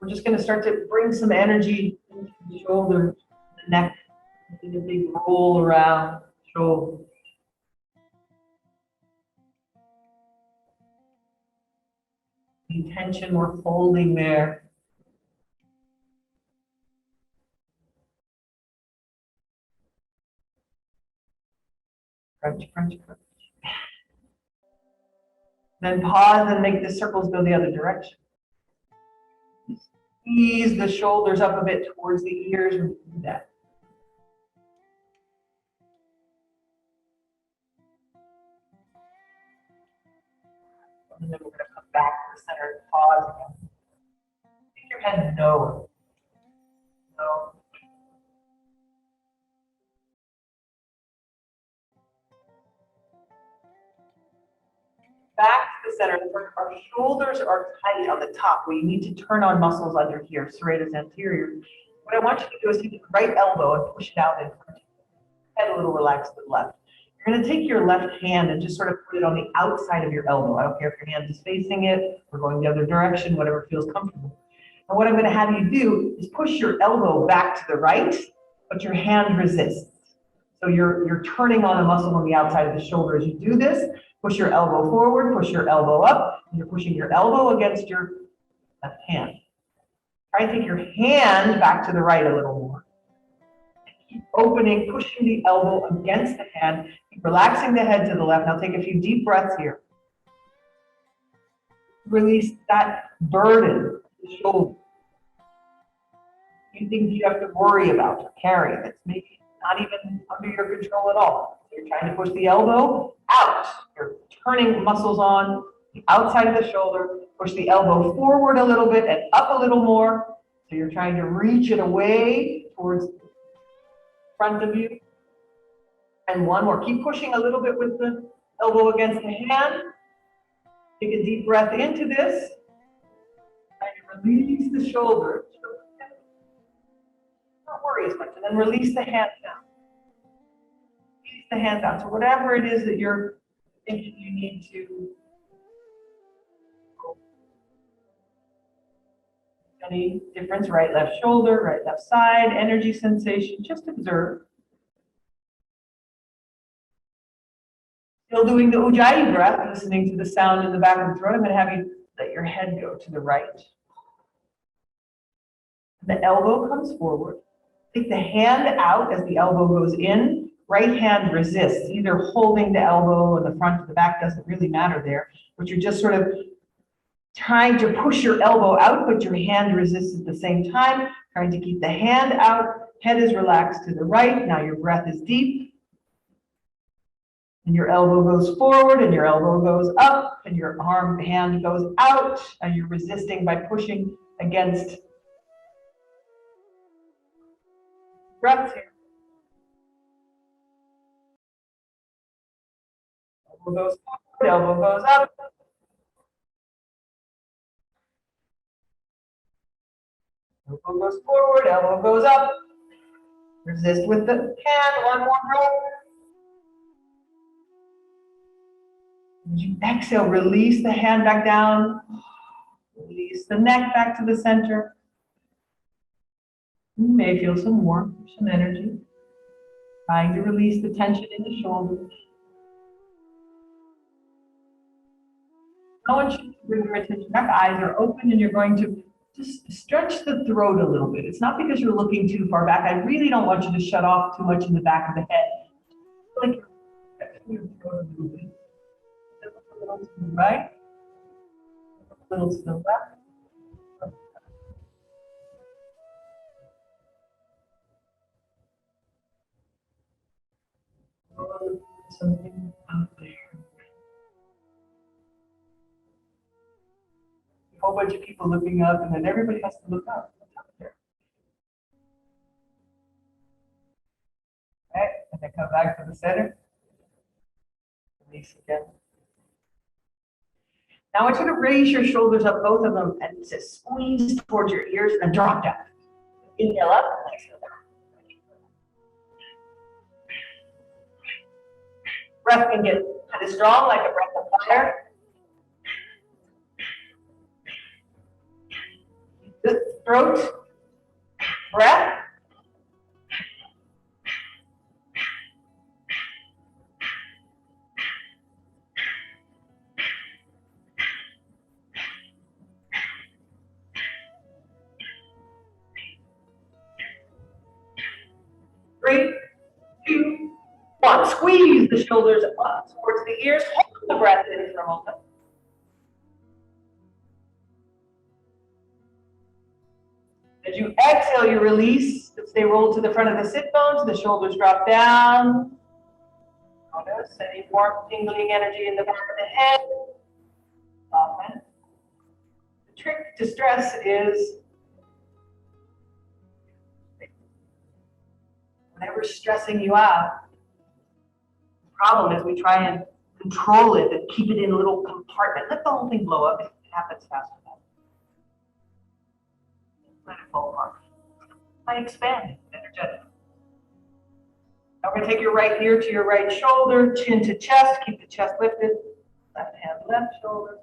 We're just going to start to bring some energy into the shoulder, the neck, and a big roll around the shoulder. The tension we're holding there. Crunch, crunch, crunch. Then pause and make the circles go the other direction. Squeeze the shoulders up a bit towards the ears and do that. And then we're going to come back to the center and pause again. Make your head no. No. Back to the center. Our shoulders are tight on the top. We need to turn on muscles under here, serratus anterior. What I want you to do is take the right elbow and push it out in front of you. Head a little relaxed to the left. You're going to take your left hand and just sort of put it on the outside of your elbow. I don't care if your hand is facing it or going the other direction, whatever feels comfortable. And what I'm going to have you do is push your elbow back to the right, but your hand resists. So you're turning on a muscle on the outside of the shoulder as you do this. Push your elbow forward, push your elbow up, and you're pushing your elbow against your left hand. Try to take your hand back to the right a little more. Keep opening, pushing the elbow against the hand. Keep relaxing the head to the left. Now take a few deep breaths here. Release that burden, the shoulder. You think you have to worry about or carry that's maybe not even under your control at all. So you're trying to push the elbow out. You're turning muscles on the outside of the shoulder. Push the elbow forward a little bit and up a little more. So you're trying to reach it away towards the front of you. And one more. Keep pushing a little bit with the elbow against the hand. Take a deep breath into this. And release the shoulder. Don't worry as much. And then release the hands down. Release the hands out. So whatever it is that you're thinking you need to. Any difference? Right, left shoulder, right, left side, energy sensation. Just observe. Still doing the Ujjayi breath, listening to the sound in the back of the throat. I'm going to have you let your head go to the right. The elbow comes forward. Take the hand out as the elbow goes in. Right hand resists, either holding the elbow or the front or the back, doesn't really matter there. But you're just sort of trying to push your elbow out, but your hand resists at the same time. Trying to keep the hand out. Head is relaxed to the right. Now your breath is deep. And your elbow goes forward and your elbow goes up and your hand goes out. And you're resisting by pushing against breath here. Elbow goes forward, elbow goes up. Elbow goes forward, elbow goes up. Resist with the hand, one more breath. As you exhale, release the hand back down. Release the neck back to the center. You may feel some warmth, some energy. Trying to release the tension in the shoulders. I want you to bring your attention back. Eyes are open and you're going to just stretch the throat a little bit. It's not because you're looking too far back. I really don't want you to shut off too much in the back of the head. Like you're stretching your throat a little bit. A little to the right, a little to the left. Something out there. A whole bunch of people looking up, and then everybody has to look up. What's out there? Okay, and then come back to the center. Release again. Now I want you to raise your shoulders up, both of them, and just squeeze towards your ears and drop down. Inhale up, exhale down. Breath can get kind of strong, like a breath of fire. Good. throat, breath. Three, two, one. Squeeze the shoulders up towards the ears. Hold the breath in for a moment. As you exhale, you release. Stay rolled to the front of the sit bones. The shoulders drop down. Notice any warm, tingling energy in the back of the head. Soften. The trick to stress is whenever's stressing you out, the problem is we try and control it and keep it in a little compartment. Let the whole thing blow up. It happens fast enough. Let it fall apart. By expanding energetically. Now we're going to take your right ear to your right shoulder, chin to chest. Keep the chest lifted. Left hand, left shoulder.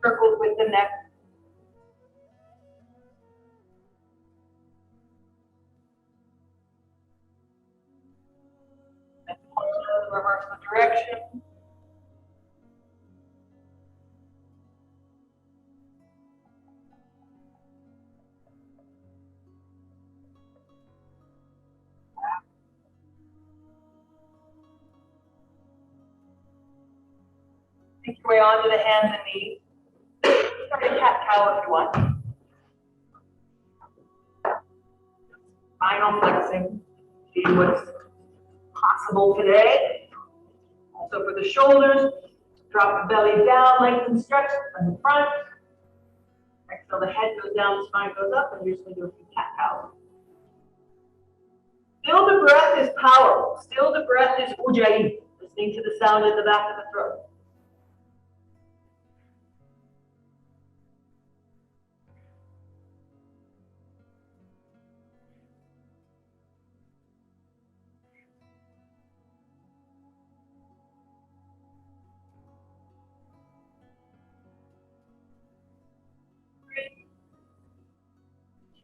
Circles with the neck. And reverse the direction. Take your way onto the hands and knees. Start a cat-cow if you want. Spinal flexing. See what's possible today. Also for the shoulders, drop the belly down, lengthen, stretch from the front. Exhale, the head goes down, the spine goes up, and you're just going to do a few cat-cows. Still the breath is powerful. Still the breath is ujjayi, listening to the sound in the back of the throat.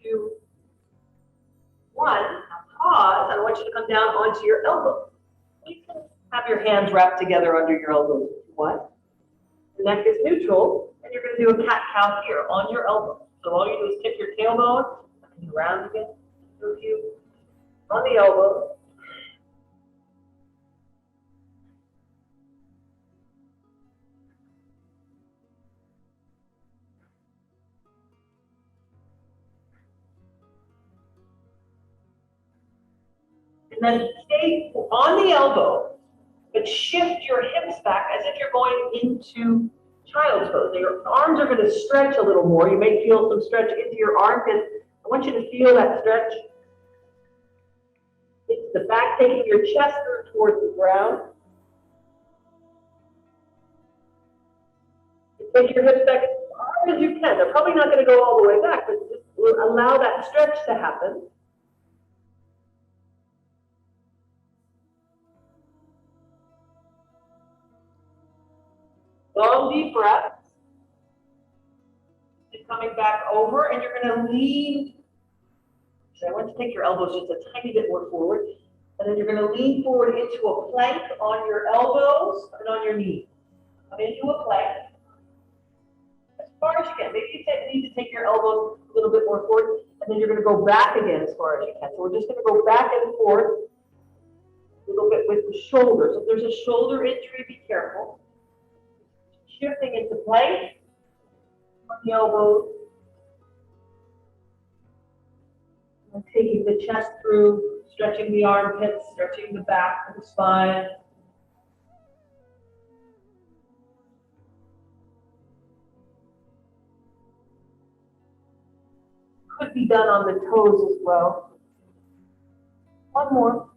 Two, one. Now pause. I want you to come down onto your elbow. You can have your hands wrapped together under your elbows if you want. The neck is neutral, and you're going to do a cat-cow here on your elbow. So all you do is tip your tailbone, and you round again, do a few on the elbow. And then stay on the elbow, but shift your hips back as if you're going into child's pose. Your arms are going to stretch a little more. You may feel some stretch into your armpits. I want you to feel that stretch. It's the back taking your chest through towards the ground. Take your hips back as far as you can. They're probably not going to go all the way back, but just allow that stretch to happen. Long, deep breaths. And coming back over, and you're going to lean. So I want you to take your elbows just a tiny bit more forward. And then you're going to lean forward into a plank on your elbows and on your knees. Come into a plank. As far as you can. Maybe you need to take your elbows a little bit more forward. And then you're going to go back again as far as you can. So we're just going to go back and forth a little bit with the shoulders. If there's a shoulder injury, be careful. Shifting into plank on the elbows. And taking the chest through, stretching the armpits, stretching the back of the spine. Could be done on the toes as well. One more.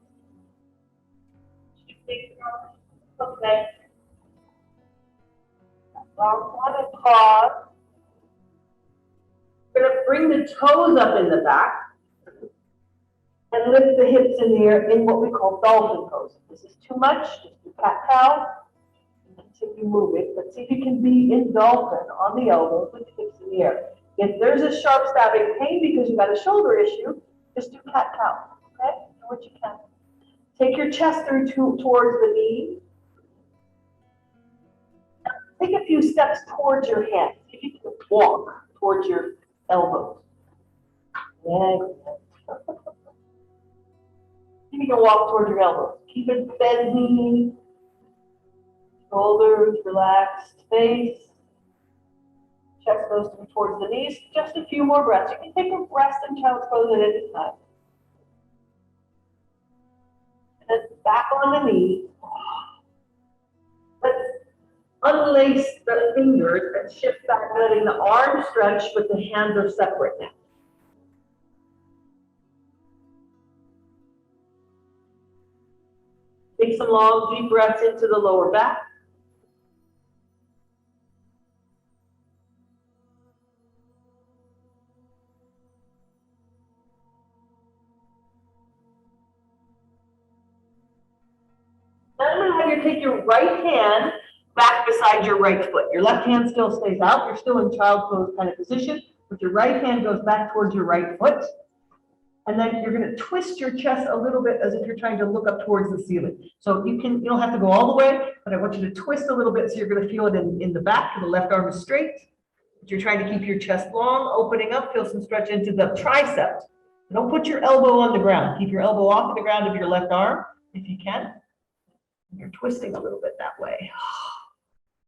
Okay. One and pause. We're going to bring the toes up in the back and lift the hips in the air in what we call dolphin pose. If this is too much, just do cat-cow. Continue moving, but see if you can be in dolphin on the elbows with the hips in the air. If there's a sharp stabbing pain because you've got a shoulder issue, just do cat-cow, okay? Do what you can. Take your chest through towards the knees. Take a few steps towards your hands. See if you can walk towards your elbows. Yeah. See if you can walk towards your elbows. Keep it bent knee, shoulders relaxed, face. Chest goes towards the knees. Just a few more breaths. You can take a rest in child's pose at any time. And then back on the knees. Let's unlace the fingers and shift back, letting the arms stretch, but the hands are separate now. Take some long, deep breaths into the lower back. Then I'm going to have you take your right hand back beside your right foot. Your left hand still stays out. You're still in child's pose kind of position, but your right hand goes back towards your right foot. And then you're going to twist your chest a little bit as if you're trying to look up towards the ceiling. So you don't have to go all the way, but I want you to twist a little bit so you're going to feel it in the back. The left arm is straight. But you're trying to keep your chest long, opening up, feel some stretch into the triceps. Don't put your elbow on the ground. Keep your elbow off of the ground of your left arm if you can. You're twisting a little bit that way.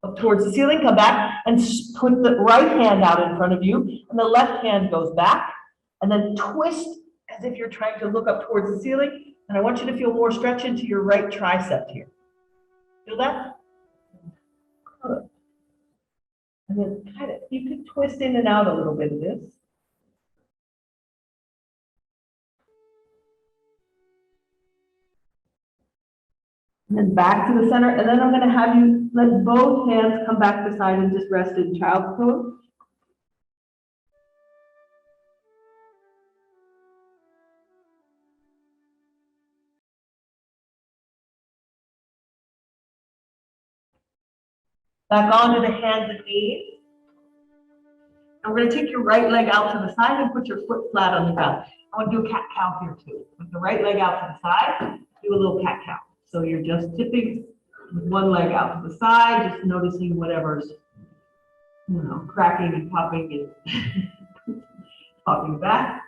Up towards the ceiling, come back and put the right hand out in front of you, and the left hand goes back, and then twist as if you're trying to look up towards the ceiling. And I want you to feel more stretch into your right tricep here. Feel that? Good. And then you can twist in and out a little bit of this. And then back to the center, and then I'm going to have you let both hands come back beside and just rest in child's pose. Back onto the hands and knees. And we're going to take your right leg out to the side and put your foot flat on the ground. I want to do a cat-cow here too. With the right leg out to the side, do a little cat-cow. So you're just tipping with one leg out to the side, just noticing whatever's, cracking and popping and popping back.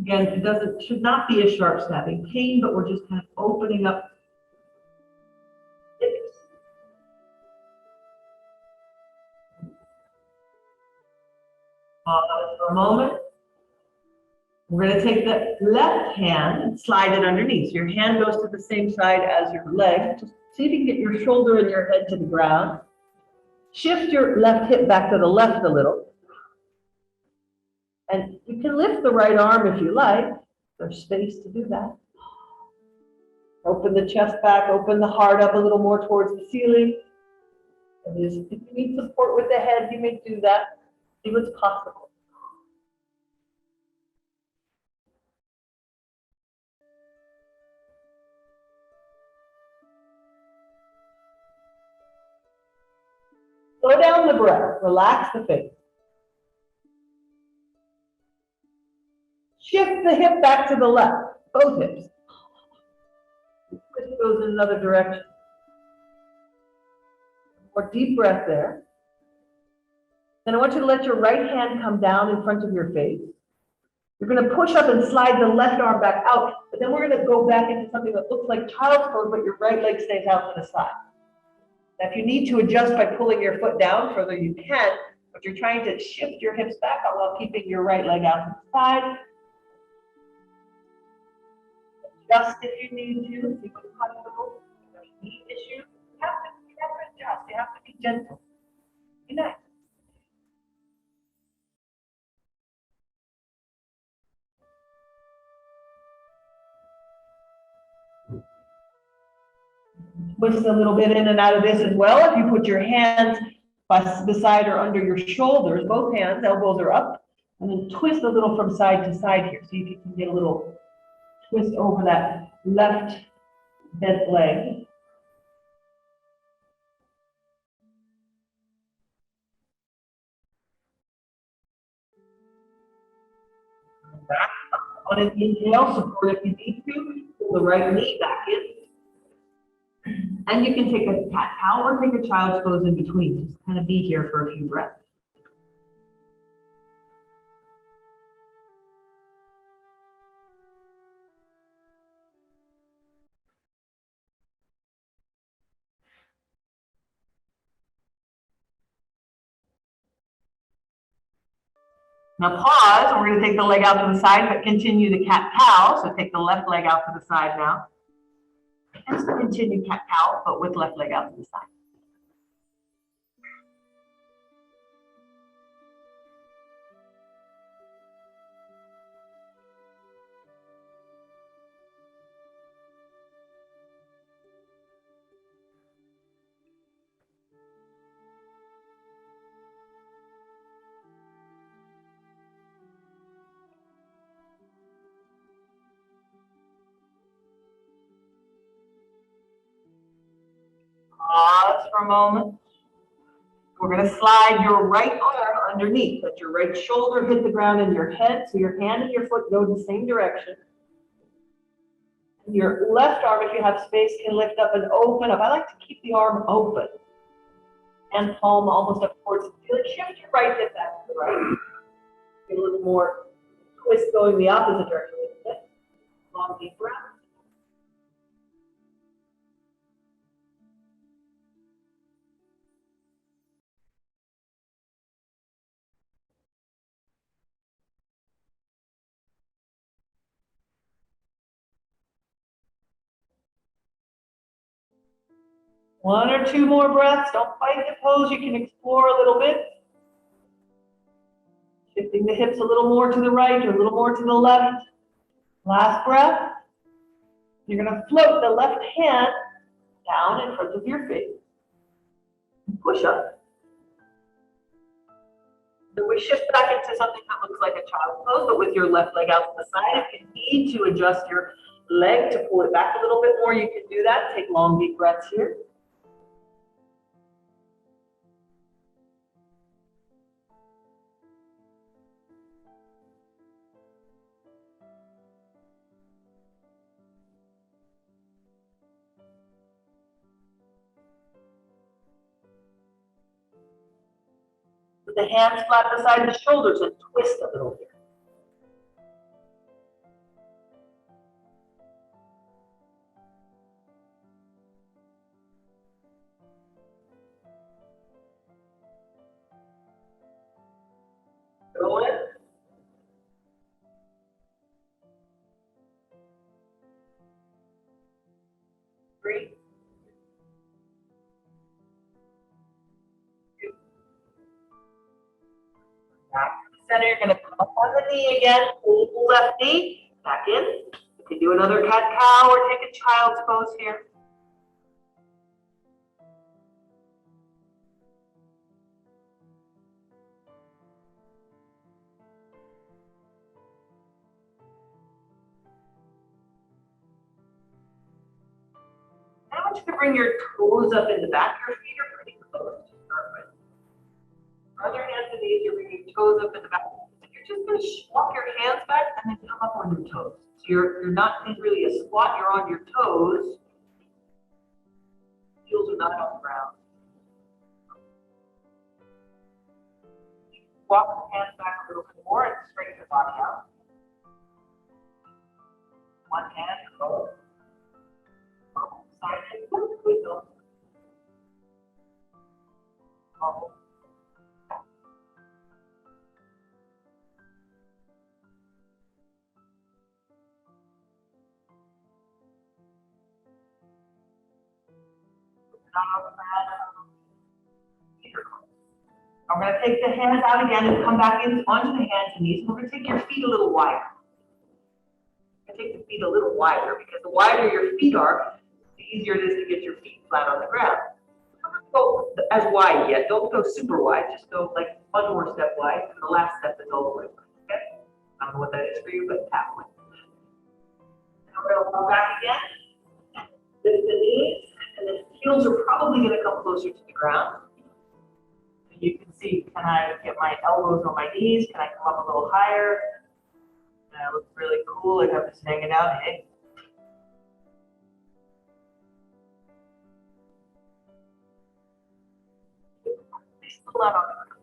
Again, it should not be a sharp stabbing pain, but we're just kind of opening up hips. Pause for a moment. We're going to take the left hand and slide it underneath. So your hand goes to the same side as your leg. Just see if you can get your shoulder and your head to the ground. Shift your left hip back to the left a little. And you can lift the right arm if you like. There's space to do that. Open the chest back, open the heart up a little more towards the ceiling. And if you need support with the head, you may do that. See what's possible. Slow down the breath, relax the face. Shift the hip back to the left, both hips. Twist goes in another direction. More deep breath there. Then I want you to let your right hand come down in front of your face. You're going to push up and slide the left arm back out, but then we're going to go back into something that looks like child's pose, but your right leg stays out to the side. Now, if you need to adjust by pulling your foot down further, you can, but you're trying to shift your hips back while keeping your right leg out to the side. Adjust if you need to, if you're comfortable. If there's knee issues, you have to adjust. You have to be gentle. Be nice. Twist a little bit in and out of this as well. If you put your hands beside or under your shoulders, both hands, elbows are up, and then twist a little from side to side here. See if you can get a little twist over that left bent leg. Back on an inhale, support if you need to. Pull the right knee back in. And you can take a cat-cow or take a child's pose in between. Just kind of be here for a few breaths. Now pause, and we're going to take the leg out to the side, but continue the cat-cow. So take the left leg out to the side now. And continue cat-cow, but with left leg out to the side. Pause for a moment. We're going to slide your right arm underneath. Let your right shoulder hit the ground and your head, so your hand and your foot go in the same direction. And your left arm, if you have space, can lift up and open up. I like to keep the arm open. And palm almost up towards the ceiling. Shift your right hip back to the right. Get a little more twist going the opposite direction. Long deep breath. One or two more breaths. Don't fight the pose. You can explore a little bit. Shifting the hips a little more to the right or a little more to the left. Last breath. You're going to float the left hand down in front of your face. Push up. Then we shift back into something that looks like a child's pose, but with your left leg out to the side. If you need to adjust your leg to pull it back a little bit more, you can do that. Take long, deep breaths here. With the hands flat beside the shoulders and twist a little here. Go in. Breathe. Back to the center. You're going to come up on the knee again. Pull the left knee back in. You can do another cat-cow or take a child's pose here. I want you to bring your toes up in the back. Your feet are pretty close to start with. Other hands and knees, you're bringing your toes up in the back. You're just going to walk your hands back and then come up on your toes. So you're not in really a squat, you're on your toes. Heels are not on the ground. Walk the hands back a little bit more and straighten your body out. One hand, both. Side and foot, wiggle. Bubble. I'm going to take the hands out again and come back in onto the hands and knees. We're going to take your feet a little wider. I'm going to take the feet a little wider because the wider your feet are, the easier it is to get your feet flat on the ground. Don't go as wide yet. Don't go super wide. Just go like one more step wide. And the last step is all the way. Okay? I don't know what that is for you, but halfway. And we're going to come back again. The closer to the ground. You can see, can I get my elbows on my knees? Can I come up a little higher? That looks really cool. I have this hanging out. Hey. Still out on the ground.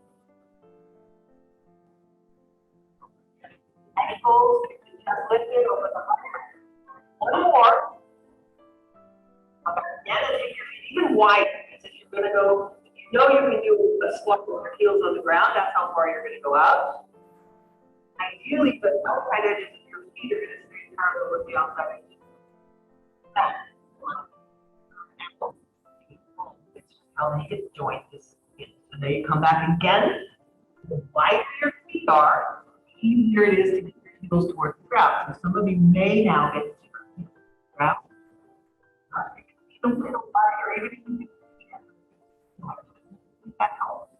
Ankles, chest lifted, open the heart. One more. Again, and take your feet even wider. Because if you're going to go, you can do a squat with your heels on the ground. That's how far you're going to go out. Ideally, the outside edges of your feet are going to stay parallel with the outside edges. It's just how the hip joint is. So now you come back again. The wider your feet are, the easier it is to get your heels towards the ground. So some of you may now get to your heels towards the ground. A little wider, even if you that helps.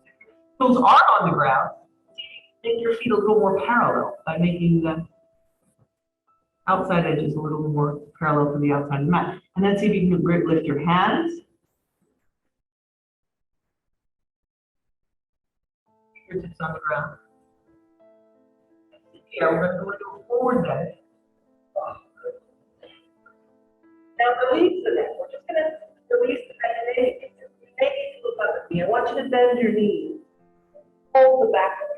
If your heels are on the ground, make your feet a little more parallel by making the outside edges a little more parallel to the outside of the mat. And then see if you can lift your hands. Fingertips on the ground. Yeah, we're going to go into a forward bend. Now release the neck. We're just going to release the neck. Maybe look up at me. I want you to bend your knees. Hold the back of